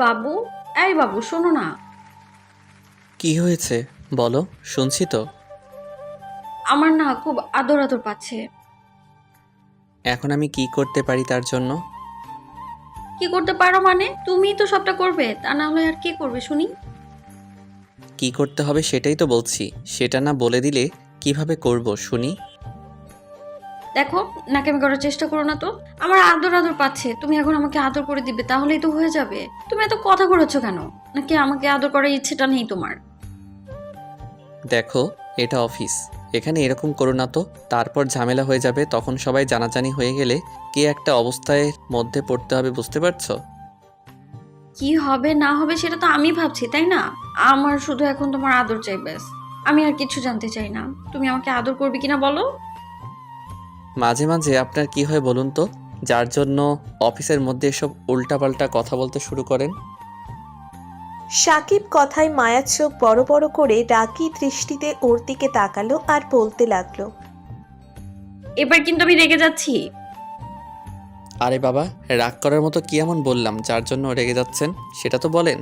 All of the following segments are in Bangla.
বাবু, এই বাবু শোনো না। কি হয়েছে বলো, শুনছি তো। আমার না খুব আদর আদর পাচ্ছে। এখন আমি কি করতে পারি তার জন্য? কি করতে পারো মানে? তুমিই তো সবটা করবে, তা না হলে আর কে করবে শুনি? কি করতে হবে সেটাই তো বলছি। সেটা না বলে দিলে কিভাবে করব শুনি? দেখো, নাকামি করার চেষ্টা করো না তো। আমার আদর আদর পাচ্ছে, তুমি এখন আমাকে আদর করে দিবে, তাহলেই তো হয়ে যাবে। তুমি এত কথা করেছো কেন? নাকি আমাকে আদর করার ইচ্ছেটা নেই তোমার? দেখো, এটা অফিস। এখানে এরকম করো না তো। তারপর ঝামেলা হয়ে যাবে, তখন সবাই জানাজানি হয়ে গেলে কি একটা অবস্থায় মধ্যে পড়তে হবে, বুঝতে পারছো? কি হবে না হবে সেটা তো আমি ভাবছি, তাই না? আমার শুধু এখন তোমার আদর চাই, ব্যাস। আমি আর কিছু জানতে চাই না। তুমি আমাকে আদর করবে কিনা বলো। মাঝে মাঝে আপনার কি হয় বলুন তো, যার জন্য অফিসের মধ্যে এসব উল্টাপাল্টা কথা বলতে শুরু করেন? সাকিব কথায় মায়ার চোখ বড় বড় করে রাগী দৃষ্টিতে ওর দিকে তাকালো আর বলতে লাগলো। এবার কিন্তু আমি রেগে যাচ্ছি। আরে বাবা, রাগ করার মতো কি এমন বললাম যার জন্য রেগে যাচ্ছেন, সেটা তো বলেন।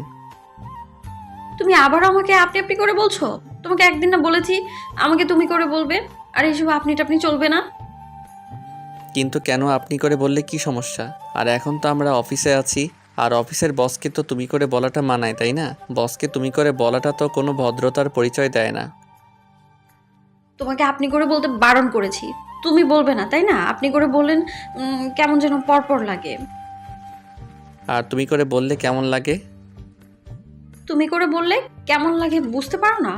তুমি আবারও আমাকে আপনি আপনি করে বলছো। তোমাকে একদিন না বলেছি আমাকে তুমি করে বলবে। আর এইসব আপনি টাপনি চলবে না। কিন্তু কেন আপনি করে বললে কি সমস্যা? আর এখন তো আমরা অফিসে আছি, আর অফিসের বসকে তো তুমি করে বলাটা মানায়, তাই না? বসকে তুমি করে বলাটা তো কোনো ভদ্রতার পরিচয় দেয় না। তোমাকে আপনি করে বলতে বারণ করেছি। তুমি বলবে না, তাই না? আপনি করে বললেন কেমন যেন পরপর লাগে। আর তুমি করে বললে কেমন লাগে? তুমি করে বললে কেমন লাগে বুঝতে পারো না?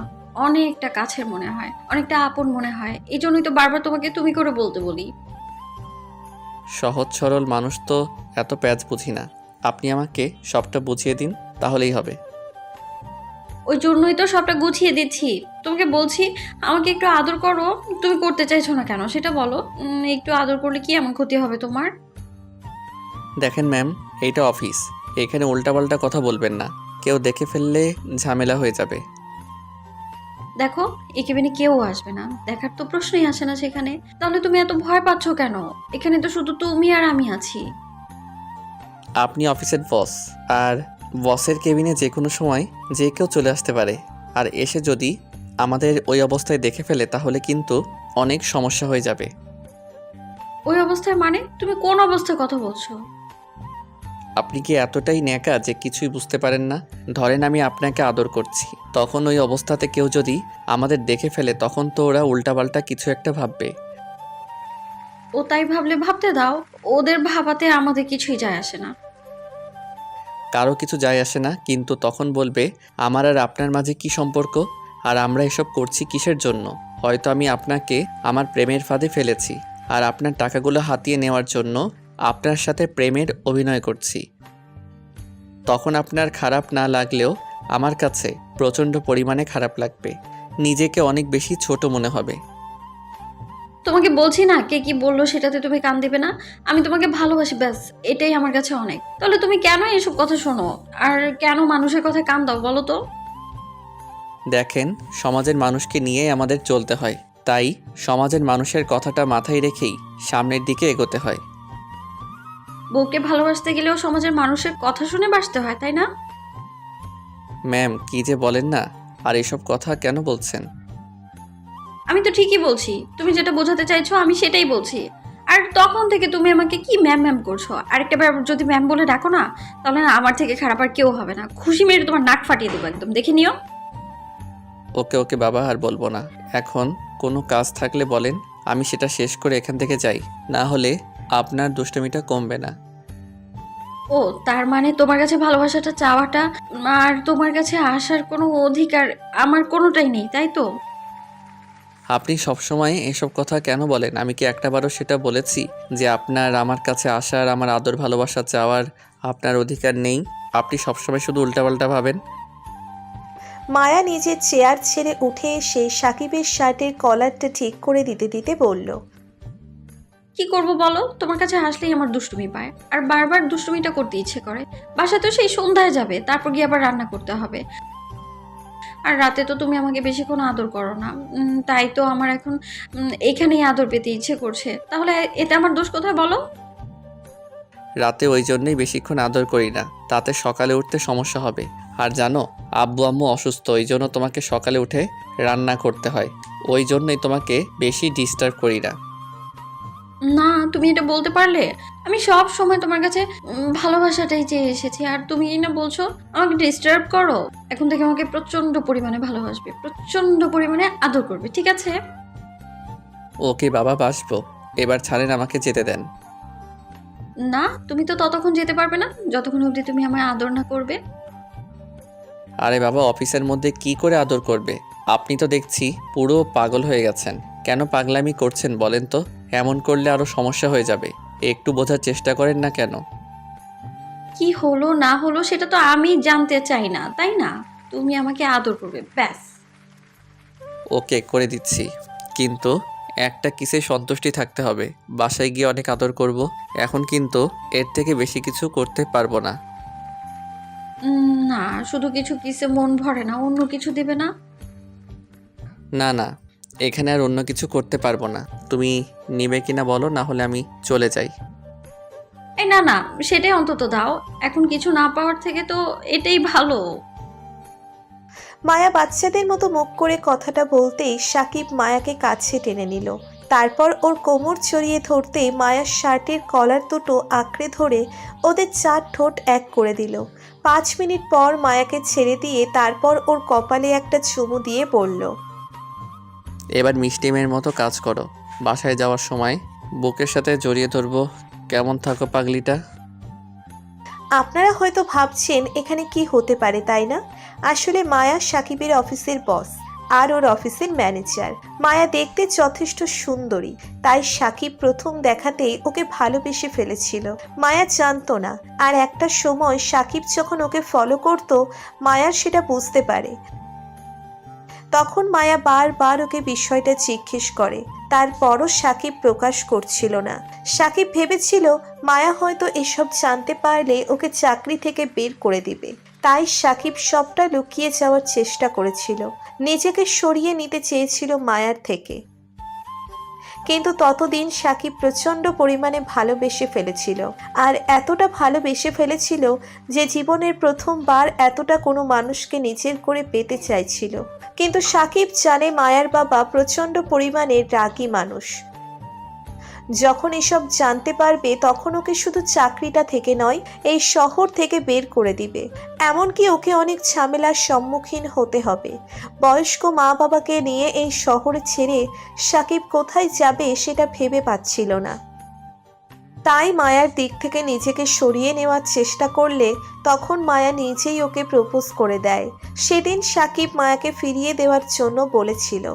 অনেকটা কাছের মনে হয়, অনেকটা আপন মনে হয়। এই জন্যই তো বারবার তোমাকে তুমি করে বলতে বলি। সহজ সরল মানুষ তো এত প্যাচ বুঝি না। আপনি আমাকে সবটা বুঝিয়ে দিন, তাহলেই হবে। ওই জন্যই তো সবটা গুছিয়ে দিচ্ছি। তোমাকে বলছি আমাকে একটু আদর করো। তুমি করতে চাইছো না কেন সেটা বলো। একটু আদর করলে কি এমন ক্ষতি হবে তোমার? দেখেন ম্যাম, এইটা অফিস। এখানে উল্টাপাল্টা কথা বলবেন না। কেউ দেখে ফেললে ঝামেলা হয়ে যাবে। দেখো, এই কেবিনে কেউ আসবে না, দেখার তো প্রশ্নই আসে না সেখানে। তাহলে তুমি এত ভয় পাচ্ছ কেন? এখানে তো শুধু তুমি আর আমি আছি। আপনি অফিসের বস, আর বসের কেবিনে যে কোনো সময় যে কেউ চলে আসতে পারে। আর এসে যদি আমাদের ওই অবস্থায় দেখে ফেলে তাহলে কিন্তু অনেক সমস্যা হয়ে যাবে। ওই অবস্থায় মানে তুমি কোন অবস্থায় কথা বলছো? আপনি কি এতটাই ন্যাকা যে কিছুই বুঝতে পারেন না? ধরেন আমি আপনাকে আদর করছি, তখন ওই অবস্থাতে কেউ যদি আমাদের দেখে ফেলে তখন তো ওরা উল্টাপাল্টা কিছু একটা ভাববে। ও তাই ভাবলে ভাবতে দাও। ওদের ভাবাতে আমাদের কিছুই যায় আসে না। কারো কিছু যায় আসে না, কিন্তু তখন বলবে আমার আর আপনার মাঝে কি সম্পর্ক, আর আমরা এসব করছি কিসের জন্য? হয়তো আমি আপনাকে আমার প্রেমের ফাঁদে ফেলেছি, আর আপনার টাকাগুলো হাতিয়ে নেওয়ার জন্য আপনার সাথে প্রেমের অভিনয় করছি। তখন আপনার খারাপ না লাগলেও আমার কাছে প্রচণ্ড পরিমাণে খারাপ লাগবে। নিজেকে অনেক বেশি ছোট মনে হবে। তোমাকে বলছি না, কে কি বললো সেটাতে তুমি কান দিবে না। আমি তোমাকে ভালোবাসি, ব্যাস। এটাই আমার কাছে অনেক। তাহলে তুমি কেন এসব কথা শোনো? আর কেন মানুষের কথায় কান দাও বলো তো? দেখেন, সমাজের মানুষকে নিয়েই আমাদের চলতে হয়, তাই সমাজের মানুষের কথাটা মাথায় রেখেই সামনের দিকে এগোতে হয়। বউকে ভালোবাসতে গেলেও সমাজের মানুষের কথা শুনে বাসতে হয়, তাই না? ম্যাম, কি যে বলেন না। আর এসব কথা কেন বলছেন? আমি তো ঠিকই বলছি। তুমি যেটা বোঝাতে চাইছো আমি সেটাই বলছি। আর তখন থেকে তুমি আমাকে কি ম্যাম ম্যাম করছো। আরেকটা বার যদি ম্যাম বলে ডাকো না, তাহলে না আমার থেকে খারাপ আর কেউ হবে না। খুশি মেরে তোমার নাক ফাটিয়ে দেবো একদম, দেখে নিও। ওকে ওকে বাবা, আর বলবো না। এখন কোনো কাজ থাকলে বলেন, আমি সেটা শেষ করে এখান থেকে যাই। না হলে আপনার দুষ্টমিটা কমবে না। ও, তার মানে তোমার কাছে ভালোবাসাটা চাওয়াটা আর তোমার কাছে আসার কোনো অধিকার আমার কোনোটাই নেই, তাই তো? আপনি সবসময় এসব কথা কেন বলেন? আমি কি একটাবারও সেটা বলেছি যে আপনার আমার কাছে আসার, আমার আদর ভালোবাসা চাওয়ার আপনার অধিকার নেই? আপনি সবসময় শুধু উল্টাপাল্টা ভাবেন। মায়া নিজের চেয়ার ছেড়ে উঠে এসে সাকিবের শার্টের কলারটা ঠিক করে দিতে দিতে বলল। কি করব বলো? তোমার কাছে আসলেই আমার দুষ্টুমি পায়, আর বারবার দুষ্টুমিটা করতে ইচ্ছে করে। বাসা তো সেই সন্ধ্যায় যাবে, তারপর গিয়ে আবার রান্না করতে হবে। আর রাতে তো তুমি আমাকে বেশিক্ষণ আদর করো না। তাই তো আমার এখন এখানেই আদর পেতে ইচ্ছে করছে। তাহলে এতে আমার দোষ কোথায় বলো? রাতে ওই জন্যই বেশিক্ষণ আদর করি না, তাতে সকালে উঠতে সমস্যা হবে। আর জানো, আব্বু আম্মু অসুস্থ, ওই জন্য তোমাকে সকালে উঠে রান্না করতে হয়, ওই জন্যই তোমাকে বেশি ডিস্টার্ব করি না। না, তুমি এটা বলতে পারলে? আমি সব সময় তোমার কাছে ভালোবাসাটাই চেয়ে এসেছি, আর তুমি এই না বলছো আমাকে ডিস্টার্ব করো। এখন থেকে আমাকে প্রচন্ড পরিমাণে ভালোবাসবে, প্রচন্ড পরিমাণে আদর করবে, ঠিক আছে? ওকে বাবা, বাসবো। এবার ছাড়েন, আমাকে যেতে দেন। না, তুমি তো ততক্ষণ যেতে পারবে না যতক্ষণ অবধি তুমি আমায় আদর না করবে। আরে বাবা, অফিসের মধ্যে কি করে আদর করবে? আপনি তো দেখছি পুরো পাগল হয়ে গেছেন। কেন পাগলামি করছেন বলেন তো? এমন করলে আরও সমস্যা হয়ে যাবে। একটু বোঝার চেষ্টা করেন না কেন? কি হলো না হলো সেটা তো আমি জানতে চাই না, তাই না? তুমি আমাকে আদর করবে, ব্যাস। ওকে, করে দিচ্ছি, কিন্তু একটা কিসে সন্তুষ্টি থাকতে হবে। বাসায় গিয়ে অনেক আদর করব, এখন কিন্তু এর থেকে বেশি কিছু করতে পারবো না। না, শুধু কিছু কিসে মন ভরে না, অন্য কিছু দেবে না? না না, এখানে আর অন্য কিছু করতে পারবো না। তুমি নিবে কিনা বলো, না হলে আমি চলে যাই। এই না না, সেটাই অন্তত দাও। এখন কিছু না পাওয়ার থেকে তো এটাই ভালো। মায়া বাচ্চাদের মতো মুখ করে কথাটা বলতেই সাকিব মায়াকে কাছে টেনে নিল। তারপর ওর কোমর চড়িয়ে ধরতেই মায়ার শার্টের কলার দুটো আঁকড়ে ধরে ওদের 4 ঠোঁট এক করে দিল। 5 মিনিট পর মায়াকে ছেড়ে দিয়ে তারপর ওর কপালে একটা চুমু দিয়ে বলল, এবার মিষ্টি মেয়ের মতো কাজ করো। বাসায় যাওয়ার সময় বুকের সাথে জড়িয়ে ধরবো। কেমন থাকো পাগলিটা? আপনারা হয়তো ভাবছেন এখানে কি হতে পারে, তাই না? আসলে মায়া সাকিবের অফিসের বস আর ওর অফিসের ম্যানেজার। মায়া দেখতে যথেষ্ট সুন্দরী, তাই সাকিব প্রথম দেখাতেই ওকে ভালোবেসে ফেলেছিল। মায়া জানতো না, আর একটা সময় সাকিব যখন ওকে ফলো করত, মায়ার সেটা বুঝতে পারে। তখন মায়া বারবার ওকে বিষয়টা জিজ্ঞেস করে, তারপরও সাকিব প্রকাশ করছিল না। সাকিব ভেবেছিল মায়া হয়তো এসব জানতে পারলে ওকে চাকরি থেকে বের করে দিবে, তাই সাকিব সবটা লুকিয়ে যাওয়ার চেষ্টা করেছিল, নিজেকে সরিয়ে নিতে চেয়েছিল মায়ার থেকে। কিন্তু ততদিন সাকিব প্রচণ্ড পরিমাণে ভালোবেসে ফেলেছিল, আর এতটা ভালোবেসে ফেলেছিল যে জীবনের প্রথমবার এতটা কোনো মানুষকে নিজের করে পেতে চাইছিল। কিন্তু সাকিব জানে মায়ার বাবা প্রচণ্ড পরিমাণে রাগী মানুষ। যখন এসব জানতে পারবে তখন ওকে শুধু চাকরিটা থেকে নয়, এই শহর থেকে বের করে দিবে। এমনকি ওকে অনেক ঝামেলার সম্মুখীন হতে হবে। বয়স্ক মা বাবাকে নিয়ে এই শহর ছেড়ে সাকিব কোথায় যাবে সেটা ভেবে পাচ্ছিল না। তাই মায়ার দিক থেকে নিজেকে সরিয়ে নেওয়ার চেষ্টা করলে তখন মায়া নিজেই ওকে প্রপোজ করে দেয়। সেদিন সাকিব মায়াকে ফিরিয়ে দেওয়ার জন্য বলেছিল,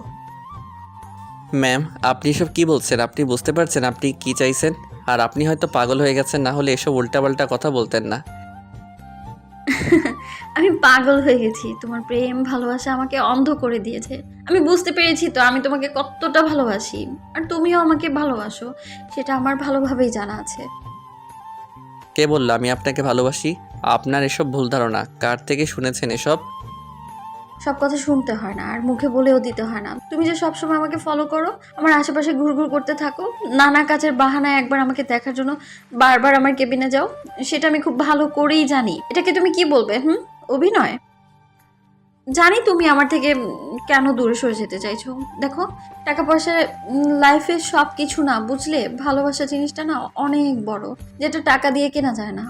ম্যাম, আপনি এসব কি বলছেন? আপনি বুঝতে পারছেন আপনি কি চাইছেন? আর আপনি হয়তো পাগল হয়ে গেছেন, না হলে এসব উল্টাপাল্টা কথা বলতেন না। আমি পাগল হয়ে গেছি, তোমার প্রেম ভালোবাসা আমাকে অন্ধ করে দিয়েছে। আমি বুঝতে পেরেছি তো আমি তোমাকে কতটা ভালোবাসি, আর তুমিও আমাকে ভালোবাসো, সেটা আমার ভালোভাবেই জানা আছে। কে বললো আমি আপনাকে ভালোবাসি? আপনার এসব ভুল ধারণা। কার থেকে শুনেছেন এসব? সব কথা শুনতে হয় না, আর মুখে বলেও দিতে হয় না। তুমি যে সবসময় আমাকে ফলো করো, আমার আশেপাশে ঘুরঘুর করতে থাকো, নানা কাজের বাহানায় একবার আমাকে দেখার জন্য বারবার আমার কেবিনে যাও, সেটা আমি খুব ভালো করেই জানি। এটাকে তুমি কি বলবে? অভিনয়? জানি তুমি আমার থেকে কেন দূরে সরে যেতে চাইছো। দেখো, টাকা পয়সা লাইফে সব কিছু না, বুঝলে? ভালোবাসা জিনিসটা না অনেক বড়, যেটা টাকা দিয়ে কেনা যায় না।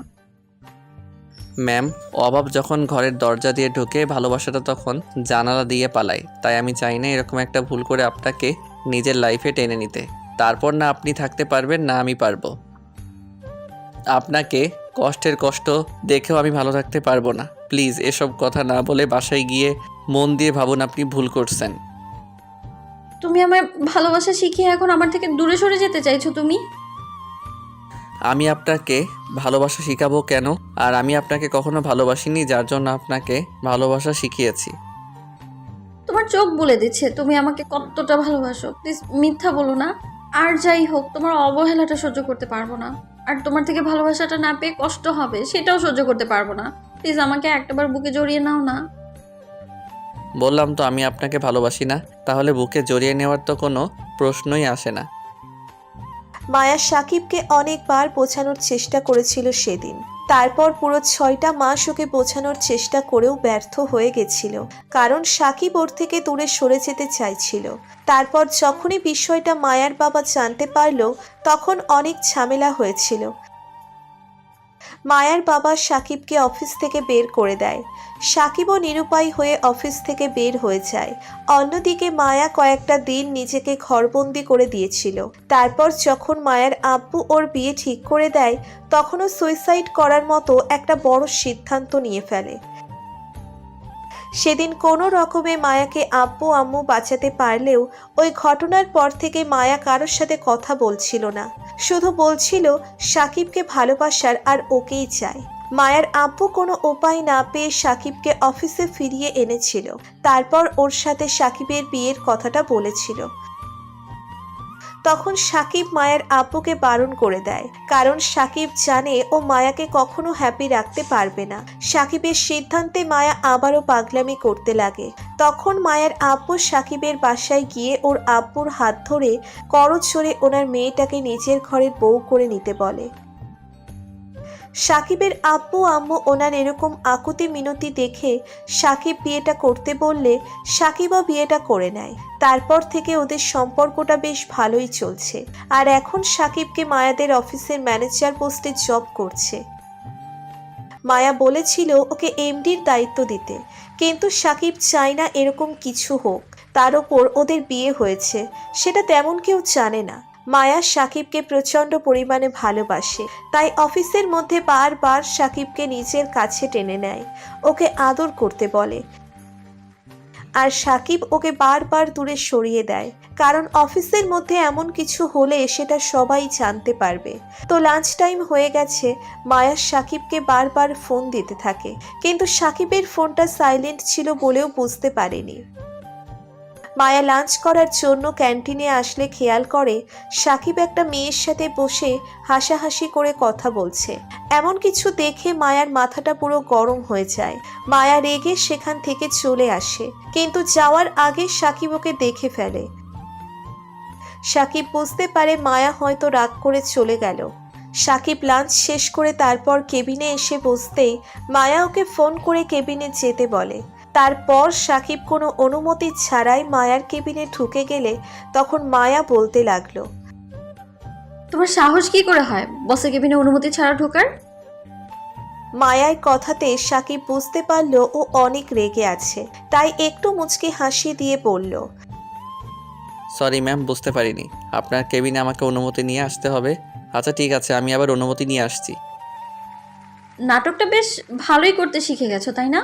ম্যাম, অভাব যখন ঘরের দরজা দিয়ে ঢোকে, ভালোবাসাটা তখন জানালা দিয়ে পালায়। তাই আমি চাই না এরকম একটা ভুল করে আপনাকে নিজের লাইফে টেনে নিতে। তারপর না আপনি থাকতে পারবেন, না আমি পারবো। আপনাকে কষ্টের কষ্ট দেখেও আমি ভালো থাকতে পারবো না। প্লিজ এসব কথা না বলে বাসায় গিয়ে মন দিয়ে ভাবুন আপনি ভুল করছেন। তুমি আমার ভালোবাসা শিখিয়ে এখন আমার থেকে দূরে সরে যেতে চাইছো তুমি? আমি আপনাকে ভালোবাসা শিখাবো কেন? আর আমি আপনাকে কখনো ভালোবাসিনি, যার জন্য আপনাকে ভালোবাসা শিখিয়েছি। তোমার চোখ বলে দিচ্ছে তুমি আমাকে কতটা ভালোবাসো। প্লিজ মিথ্যা বলো না। আর যাই হোক, তোমার অবহেলাটা সহ্য করতে পারবো না, আর তোমার থেকে ভালোবাসাটা না পেয়ে কষ্ট হবে সেটাও সহ্য করতে পারবো না। প্লিজ আমাকে একটাবার বুকে জড়িয়ে নাও না। বললাম তো আমি আপনাকে ভালোবাসি না, তাহলে বুকে জড়িয়ে নেওয়ার তো কোনো প্রশ্নই আসে না। মায়া সাকিবকে অনেকবার বোঝানোর চেষ্টা করেছিল সেদিন। তারপর পুরো 6টা মাস ওকে বোঝানোর চেষ্টা করেও ব্যর্থ হয়ে গেছিল, কারণ সাকিব ওর থেকে দূরে সরে যেতে চাইছিল। তারপর যখনই বিষয়টা মায়ার বাবা জানতে পারল, তখন অনেক ঝামেলা হয়েছিল। মায়ার বাবা সাকিবকে অফিস থেকে বের করে দেয়। সাকিবও নিরুপায় হয়ে অফিস থেকে বের হয়ে যায়। অন্যদিকে মায়া কয়েকটা দিন নিজেকে ঘরবন্দি করে দিয়েছিল। তারপর যখন মায়ার আব্বু ওর বিয়ে ঠিক করে দেয়, তখনও সুইসাইড করার মতো একটা বড় সিদ্ধান্ত নিয়ে ফেলে। সেদিন কোনো রকমে মায়াকে আব্বু আম্মু বাঁচাতে পারলেও ওই ঘটনার পর থেকে মায়া কারোর সাথে কথা বলছিল না, শুধু বলছিল সাকিবকে ভালোবাসার আর ওকেই চায়। মায়ার আব্বু কোনো উপায় না পেয়ে সাকিবকে অফিসে ফিরিয়ে এনেছিল। তারপর ওর সাথে সাকিবের বিয়ের কথাটা বলেছিল। তখন সাকিব মায়ের আব্বুকে বারণ করে দেয়, কারণ সাকিব জানে ও মায়াকে কখনো হ্যাপি রাখতে পারবে না। সাকিবের সিদ্ধান্তে মায়া আবারও পাগলামি করতে লাগে। তখন মায়ের আব্বু সাকিবের বাসায় গিয়ে ওর আব্বুর হাত ধরে করজোড়ে ওনার মেয়েটাকে নিজের ঘরের বউ করে নিতে বলে। সাকিবের আব্বু আম্মু ওনার এরকম আকুতি মিনতি দেখে সাকিব বিয়েটা করতে বললে সাকিবও বিয়েটা করে নেয়। তারপর থেকে ওদের সম্পর্কটা বেশ ভালোই চলছে। আর এখন সাকিবকে মায়াদের অফিসের ম্যানেজার পোস্টে জব করছে। মায়া বলেছিল ওকে এমডির দায়িত্ব দিতে, কিন্তু সাকিব চায় না এরকম কিছু হোক। তার ওপর ওদের বিয়ে হয়েছে, সেটা তেমন কেউ জানে না। মায়া সাকিবকে প্রচণ্ড পরিমাণে ভালোবাসে, তাই অফিসের মধ্যে বারবার সাকিবকে নিজের কাছে টেনে নেয়, ওকে আদর করতে বলে। আর সাকিব ওকে বারবার দূরে সরিয়ে দেয়, কারণ অফিসের মধ্যে এমন কিছু হলে সেটা সবাই জানতে পারবে। তো লাঞ্চ টাইম হয়ে গেছে, মায়া সাকিবকে বারবার ফোন দিতে থাকে, কিন্তু সাকিবের ফোনটা সাইলেন্ট ছিল বলেও বুঝতে পারেনি। মায়া লাঞ্চ করার জন্য ক্যান্টিনে আসলে খেয়াল করে সাকিব একটা মেয়ের সাথে বসে হাসাহাসি করে কথা বলছে। এমন কিছু দেখে মায়ার মাথাটা পুরো গরম হয়ে যায়। মায়া রেগে সেখান থেকে চলে আসে, কিন্তু যাওয়ার আগে সাকিব ওকে দেখে ফেলে। সাকিব বুঝতে পারে মায়া হয়তো রাগ করে চলে গেল। সাকিব লাঞ্চ শেষ করে তারপর কেবিনে এসে বসতেই মায়া ওকে ফোন করে কেবিনে যেতে বলে। তারপর সাকিব কোনো অনুমতি ছাড়াই মায়ার কেবিনে ঢুকে গেলে তখন মায়া বলতে লাগলো, তোমার সাহস কি করে হয় বসের কেবিনে অনুমতি ছাড়া ঢোকার? মায়ার কথাতে সাকিব বুঝতে পারল ও অনেক রেগে আছে, তাই একটু মুচকি হাসি দিয়ে বলল, সরি ম্যাম, বুঝতে পারিনি আপনার কেবিনে আমাকে অনুমতি নিয়ে আসতে হবে। আচ্ছা ঠিক আছে, আমি আবার অনুমতি নিয়ে আসছি। নাটকটা বেশ ভালোই করতে শিখে গেছো, তাই না?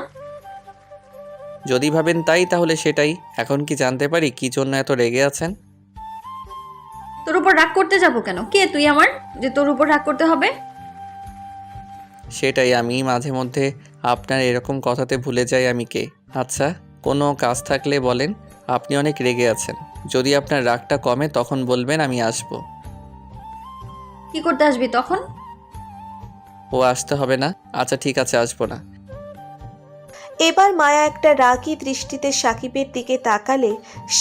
যদি ভাবেন তাই তাহলে সেটাই। এখন কি জানতে পারি কী জন্য এত রেগে আছেন? তোর উপর রাগ করতে যাবো কেন? কে তুই আমার যে তোর উপর রাগ করতে হবে? সেটাই, আমি মাঝে মধ্যে আপনার এরকম কথাতে ভুলে যাই আমি কে। আচ্ছা, কোনো কাজ থাকলে বলেন। আপনি অনেক রেগে আছেন, যদি আপনার রাগটা কমে তখন বলবেন, আমি আসব। কি করতে আসবি তখন? ও আসতে হবে না? আচ্ছা ঠিক আছে, আসবো না। এবার মায়া একটা রাগী দৃষ্টিতে সাকিবের দিকে তাকালে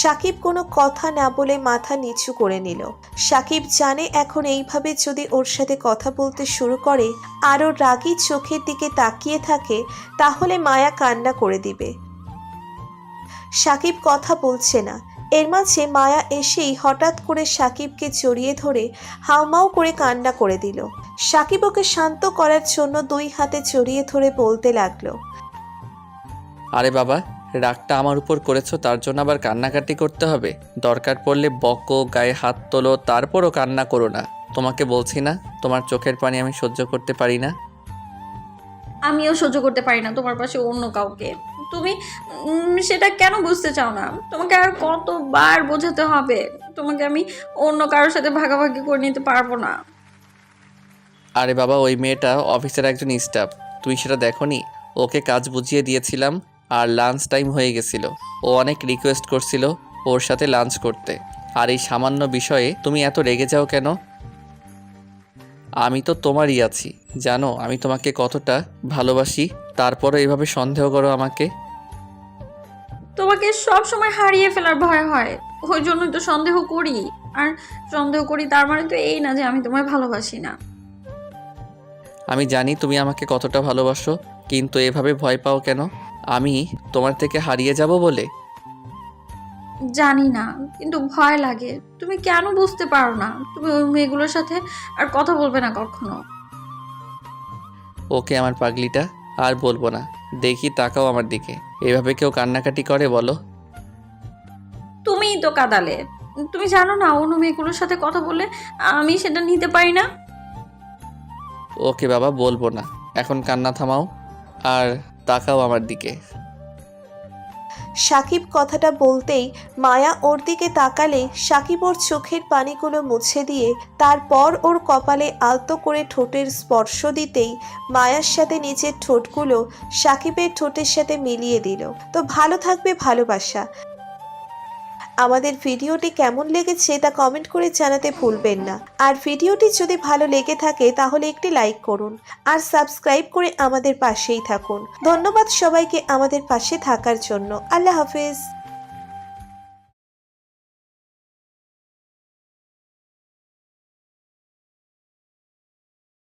সাকিব কোনো কথা না বলে মাথা নিচু করে নিল। সাকিব জানে এখন এইভাবে যদি ওর সাথে কথা বলতে শুরু করে আর ওর রাগী চোখের দিকে তাকিয়ে থাকে, তাহলে মায়া কান্না করে দিবে। সাকিব কথা বলছে না। এর মাঝে মায়া এসেই হঠাৎ করে সাকিবকে জড়িয়ে ধরে হাউমাউ করে কান্না করে দিল। সাকিব ওকে শান্ত করার জন্য 2 হাতে জড়িয়ে ধরে বলতে লাগলো, আরে বাবা, রাগটা আমার উপর করেছো, তার জন্য আবার কান্নাকাটি করতে হবে? দরকার পড়লে বকো, গায়ে হাত তোলো, তারপরও কান্না করো না। তোমাকে বলছি না, তোমার চোখের পানি আমি সহ্য করতে পারি না। আমিও সহ্য করতে পারি না তোমার পাশে অন্য কাউকে। তুমি সেটা কেন বুঝতে চাও না? তোমাকে আর কতবার বোঝাতে হবে? তোমাকে আমি অন্য কারোর সাথে ভাগাভাগি করে নিতে পারবো না। আরে বাবা, ওই মেয়েটা অফিসের একজন স্টাফ, তুই সেটা দেখোনি? ওকে কাজ বুঝিয়ে দিয়েছিলাম আর লাঞ্চ টাইম হয়ে গেছিল। ও অনেক রিকোয়েস্ট করছিল ওর সাথে লাঞ্চ করতে। আর এই সামান্য বিষয়ে তুমি এত রেগে যাও কেন? আমি তো তোমারই আছি, জানো আমি তোমাকে কতটা ভালোবাসি, তারপরও এভাবে সন্দেহ করো আমাকে। তোমাকে সব সময় হারিয়ে ফেলার ভয় হয়, ওই জন্যই তো সন্দেহ করি। আর সন্দেহ করি তার মানে তো এই না যে আমি তোমায় ভালোবাসি না। আমি জানি তুমি আমাকে কতটা ভালোবাসো, কিন্তু এভাবে ভয় পাও কেন? আমি তোমার থেকে হারিয়ে যাব বলে? জানি না, কিন্তু ভয় লাগে। তুমি কেন বুঝতে পারো না? তুমি ওই মেয়েগুলোর সাথে আর কথা বলবে না কখনো। ওকে আমার পাগলিটা, আর বলবো না। দেখি, তাকাও আমার দিকে। এভাবে কেউ কান্নাকাটি করে বলো? তুমিই তো কাঁদালে। তুমি জানো না অন্য মেয়েগুলোর সাথে কথা বললে আমি সেটা নিতে পারি না। ওকে বাবা, বলবো না। এখন কান্না থামাও আর তাকাও আমার দিকে। সাকিব কথাটা বলতেই মায়া ওর দিকে তাকালে সাকিব ওর চোখের পানিগুলো মুছে দিয়ে তারপর ওর কপালে আলতো করে ঠোঁটের স্পর্শ দিতেই মায়ার সাথে নিজের ঠোঁটগুলো সাকিবের ঠোঁটের সাথে মিলিয়ে দিল। তো ভালো থাকবে ভালোবাসা। আমাদের ভিডিওটি কেমন লেগেছে তা কমেন্ট করে জানাতে ভুলবেন না। আর ভিডিওটি যদি ভালো লেগে থাকে তাহলে একটি লাইক করুন আর সাবস্ক্রাইব করে আমাদের পাশেই থাকুন। ধন্যবাদ সবাইকে আমাদের পাশে থাকার জন্য। আল্লাহ হাফেজ।